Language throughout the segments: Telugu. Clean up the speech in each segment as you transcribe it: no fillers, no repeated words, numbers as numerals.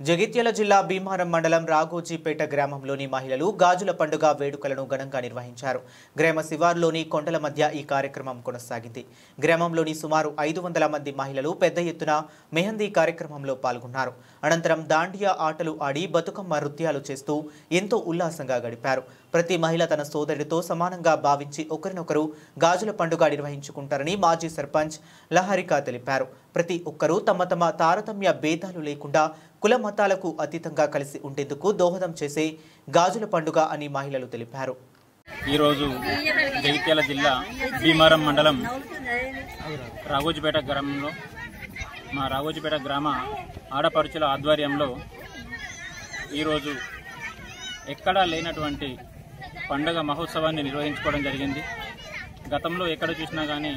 జగిత్యాల జిల్లా భీమారం మండలం రాఘోజీపేట గ్రామంలోని మహిళలు గాజుల పండుగ వేడుకలను ఘనంగా నిర్వహించారు. గ్రామ శివారులోని కొండల మధ్య ఈ కార్యక్రమం కొనసాగింది. గ్రామంలోని సుమారు 500 మంది మహిళలు పెద్ద ఎత్తున మెహందీ కార్యక్రమంలో పాల్గొన్నారు. అనంతరం దాండియా ఆటలు ఆడి బతుకమ్మ నృత్యాలు చేస్తూ ఎంతో ఉల్లాసంగా గడిపారు. ప్రతి మహిళ తన సోదరుడితో సమానంగా భావించి ఒకరినొకరు గాజుల పండుగ నిర్వహించుకుంటారని మాజీ సర్పంచ్ లహరిక తెలిపారు. ప్రతి ఒక్కరూ తమ తమ తారతమ్య భేదాలు లేకుండా కుల మతాలకు అతీతంగా కలిసి ఉండేందుకు దోహదం చేసే గాజుల పండుగ అని మహిళలు తెలిపారు. ఈరోజు జగిత్యాల జిల్లా భీమారం మండలం రాఘోజీపేట గ్రామంలో మా రాఘోజీపేట గ్రామ ఆడపడుచుల ఆధ్వర్యంలో ఈరోజు ఎక్కడా లేనటువంటి పండుగ మహోత్సవాన్ని నిర్వహించుకోవడం జరిగింది. గతంలో ఎక్కడ చూసినా కానీ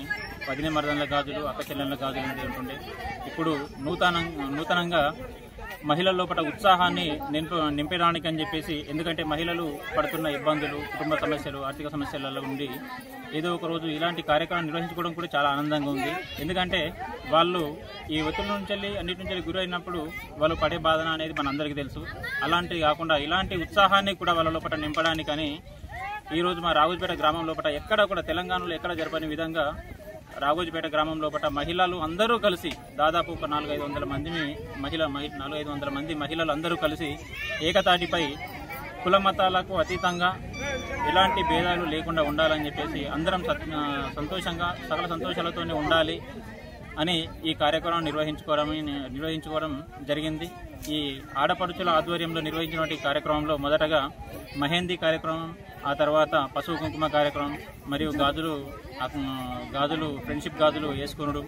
వదిన మరదల గాజులు, అక్క చెల్లెళ్ళ గాజులు అనేది ఉంటుండే. ఇప్పుడు నూతనంగా మహిళల లోపల ఉత్సాహాన్ని నింపడానికి అని చెప్పేసి, ఎందుకంటే మహిళలు పడుతున్న ఇబ్బందులు, కుటుంబ సమస్యలు, ఆర్థిక సమస్యలలో ఉండి ఏదో ఒక రోజు ఇలాంటి కార్యక్రమం నిర్వహించుకోవడం కూడా చాలా ఆనందంగా ఉంది. ఎందుకంటే వాళ్ళు ఈ ఒత్తిడి నుంచి అన్నిటి నుంచి గురైనప్పుడు వాళ్ళు పడే బాధన అనేది మనందరికీ తెలుసు. అలాంటివి కాకుండా ఇలాంటి ఉత్సాహాన్ని కూడా వాళ్ళ లోపల నింపడానికని ఈరోజు మా రాఘోజీపేట గ్రామం లోపల ఎక్కడ కూడా తెలంగాణలో ఎక్కడ జరపని విధంగా రాఘోజీపేట గ్రామం లోపల మహిళలు అందరూ కలిసి దాదాపు ఒక 400-500 మంది మహిళలు అందరూ కలిసి ఏకతాటిపై కుల మతాలకు అతీతంగా ఎలాంటి భేదాలు లేకుండా ఉండాలని చెప్పేసి అందరం సంతోషంగా సకల సంతోషాలతోనే ఉండాలి అని ఈ కార్యక్రమం నిర్వహించుకోవడం జరిగింది. ఈ ఆడపడుచుల ఆధ్వర్యంలో నిర్వహించినటువంటి కార్యక్రమంలో మొదటగా మెహందీ కార్యక్రమం, ఆ తర్వాత పసుపు కుంకుమ కార్యక్రమం మరియు గాజులు ఫ్రెండ్షిప్ గాజులు వేసుకునుడు,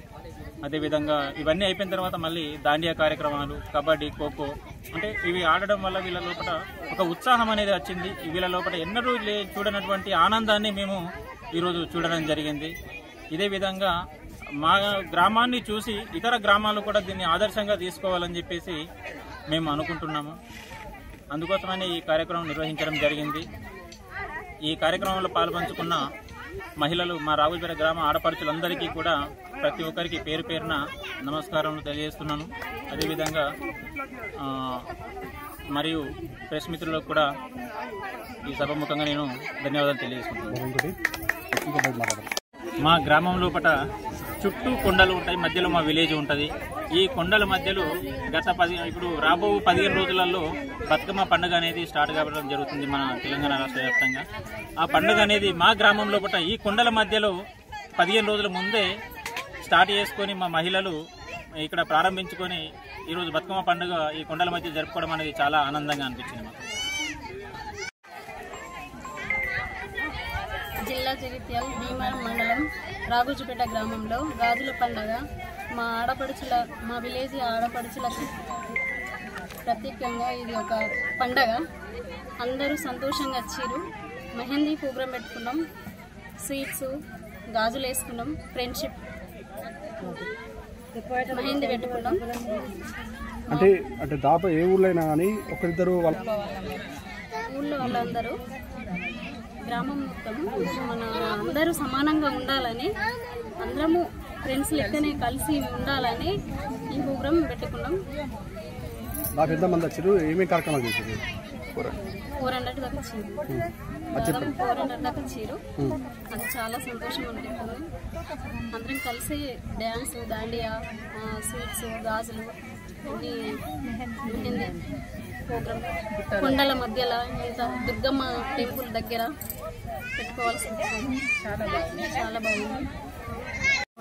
అదేవిధంగా ఇవన్నీ అయిపోయిన తర్వాత మళ్ళీ దాండియా కార్యక్రమాలు, కబడ్డీ, ఖోఖో, అంటే ఇవి ఆడడం వల్ల వీళ్ళ లోపల ఒక ఉత్సాహం అనేది వచ్చింది. వీళ్ళ లోపల ఎన్నడూ చూడనటువంటి ఆనందాన్ని మేము ఈరోజు చూడడం జరిగింది. ఇదే విధంగా మా గ్రామాన్ని చూసి ఇతర గ్రామాలు కూడా దీన్ని ఆదర్శంగా తీసుకోవాలని చెప్పేసి మేము అనుకుంటున్నాము. అందుకోసమని ఈ కార్యక్రమం నిర్వహించడం జరిగింది. ఈ కార్యక్రమంలో పాల్పంచుకున్న మహిళలు, మా రాఘోజీపేట గ్రామ ఆడపడుచులందరికీ కూడా ప్రతి ఒక్కరికి పేరు పేరున నమస్కారాలు తెలియజేస్తున్నాను. అదేవిధంగా మరియు ప్రెస్ మిత్రులకు కూడా ఈ సభాముఖంగా నేను ధన్యవాదాలు తెలియజేసుకుంటున్నాను. మా గ్రామం లోపల చుట్టూ కొండలు ఉంటాయి, మధ్యలో మా విలేజ్ ఉంటుంది. ఈ కొండల మధ్యలో ఇప్పుడు రాబో 15 రోజులలో బతుకమ్మ పండుగ అనేది స్టార్ట్ కావడం జరుగుతుంది మన తెలంగాణ రాష్ట్ర వ్యాప్తంగా. ఆ పండుగ అనేది మా గ్రామం లోపల ఈ కొండల మధ్యలో 15 రోజుల ముందే స్టార్ట్ చేసుకొని మా మహిళలు ఇక్కడ ప్రారంభించుకొని ఈరోజు బతుకమ్మ పండుగ ఈ కొండల మధ్య జరుపుకోవడం అనేది చాలా ఆనందంగా అనిపించింది మాకు. జిల్లా జగిత్యాల భీమారం మండలం రాఘోజీపేట గ్రామంలో గాజుల పండుగ మా విలేజ్ ఆడపడుచులకు ప్రత్యేకంగా ఇది ఒక పండగ. అందరూ సంతోషంగా వచ్చారు. మెహందీ ప్రోగ్రాం పెట్టుకున్నాం, స్వీట్స్, గాజులు వేసుకున్నాం, ఫ్రెండ్షిప్ మెహందీ పెట్టుకున్నాం. అంటే దాదాపు ఏ ఊళ్ళో అయినా కానీ ఒకరిద్దరు ఊళ్ళో వాళ్ళందరూ గ్రామం మొత్తం మన అందరూ సమానంగా ఉండాలని, అందరము ఫ్రెండ్స్ లెక్కనే కలిసి ఉండాలని ఈ ప్రోగ్రాం పెట్టుకున్నాం. నాకు ఎంతమంది వచ్చారు? ఏమేమి కార్యక్రమాలు చేశారు? 400 దాకా వచ్చారు. 400 దాకా వచ్చారు. అది చాలా సంతోషం అనిపిస్తుంది. అందరం కలిసి డ్యాన్స్, దాండియా, స్వీట్స్, గాజులు అన్ని ప్రోగ్రాం కొండల మధ్యలో దుర్గమ్మ టెంపుల్ దగ్గర పెట్టుకోవాల్సింది. చాలా బాగుంది.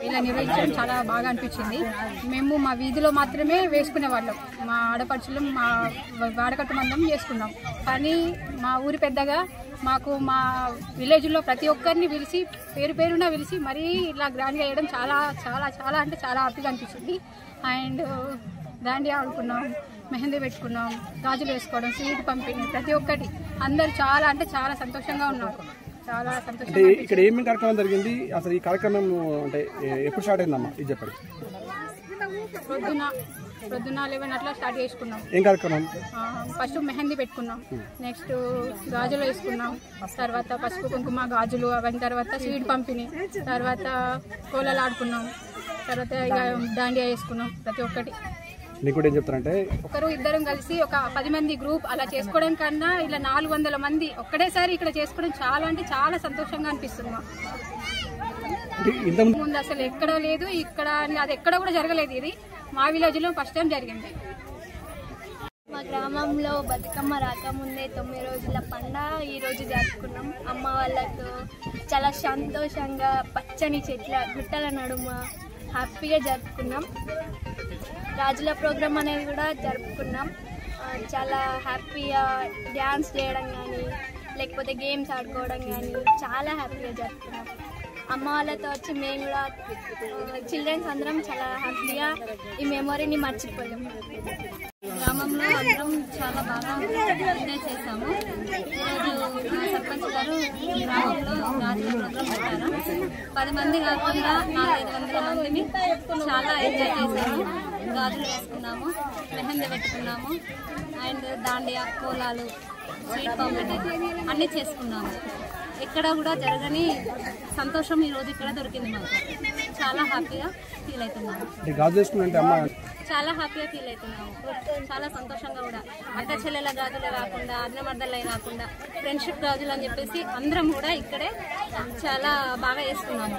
ఇలా నిర్వహించడం చాలా బాగా అనిపించింది. మేము మా వీధిలో మాత్రమే వేసుకునే వాళ్ళం, మా ఆడపడుచులు మా వాడకట్టు మందం చేసుకున్నాం. కానీ మా ఊరి పెద్దగా మాకు మా విలేజ్లో ప్రతి ఒక్కరిని పిలిచి పేరున పిలిచి మరీ ఇలా గ్రాండ్గా వేయడం చాలా చాలా చాలా అంటే చాలా హ్యాపీగా అనిపించింది. అండ్ దాండియా ఆడుకున్నాం, మెహందీ పెట్టుకున్నాం, గాజులు వేసుకోవడం, స్వీట్ పంపిణీ, ప్రతి ఒక్కటి అందరూ చాలా అంటే చాలా సంతోషంగా ఉన్నారు. చాలా సంతోషంగా. ఇక్కడ ఏమేమి కార్యక్రమం జరిగింది? అసలు ఈ కార్యక్రమం అంటే ఎప్పుడు స్టార్ట్ అయిందమ్మా ఇది చెప్పండి. ప్రొద్దున 11 అట్లా స్టార్ట్ చేసుకున్నాం. ఏం కార్యక్రమం? ఫస్ట్ మెహందీ పెట్టుకున్నాం, నెక్స్ట్ గాజులు వేసుకున్నాం, తర్వాత పసుపు కుంకుమ గాజులు, అవన్నీ తర్వాత స్వీట్ పంపిణీ, తర్వాత కోలలు ఆడుకున్నాం, తర్వాత ఇక దాండియా వేసుకున్నాం. ప్రతి ఒక్కటి నీకు కూడా ఏం చెప్తారంటే ఒకరు ఇద్దరం కలిసి ఒక 10 మంది గ్రూప్ అలా చేసుకోవడం కన్నా ఇలా 400 మంది ఒక్కడేసారి ఇక్కడ చేసుకోవడం చాలా అంటే చాలా సంతోషంగా అనిపిస్తుంది మాకు. ముందు అసలు ఎక్కడ లేదు, ఇక్కడ అది ఎక్కడ కూడా జరగలేదు. ఇది మా విలేజ్ లో ఫస్ట్ టైం జరిగింది. మా గ్రామంలో బతుకమ్మ రాకముందే 9 రోజుల పండుగ ఈరోజు జరుపుకున్నాం. అమ్మ వాళ్ళతో చాలా సంతోషంగా పచ్చని చెట్ల గుట్టల నడుమ హ్యాపీగా జరుపుకున్నాం. రాజుల ప్రోగ్రామ్ అనేది కూడా జరుపుకున్నాం. చాలా హ్యాపీగా డ్యాన్స్ చేయడం కానీ లేకపోతే గేమ్స్ ఆడుకోవడం కానీ చాలా హ్యాపీగా జరుపుకున్నాం. అమ్మ వాళ్ళతో వచ్చి మేము కూడా చిల్డ్రన్స్ అందరం చాలా హ్యాపీగా ఈ మెమొరీని మర్చిపోయాం. గ్రామంలో అందరం చాలా బాగా ఎంజాయ్ చేశాము. ఈరోజు మా సర్పంచ్ గారు గ్రామంలో రాజుల ప్రోగ్రాం పెట్టారు. 10 మంది కాకుండా 400-500 మందిని చాలా ఎంజాయ్ చేశాము. గాజులు వేసుకున్నాము, మెహందీ పెట్టుకున్నాము, అండ్ దాండియా, కోలాలు, స్వీట్ కాంపిటీషన్ అన్నీ చేసుకున్నాము. ఎక్కడ కూడా జరగని సంతోషం ఈరోజు ఇక్కడ దొరికింది మాకు. చాలా హ్యాపీగా ఫీల్ అవుతున్నాము. చాలా హ్యాపీగా ఫీల్ అవుతున్నాము. చాలా సంతోషంగా కూడా అక్క చెల్లెల గాజులే కాకుండా అన్నమర్దలే కాకుండా ఫ్రెండ్షిప్ గాజులు అని చెప్పేసి అందరం కూడా ఇక్కడే చాలా బాగా వేసుకున్నాము.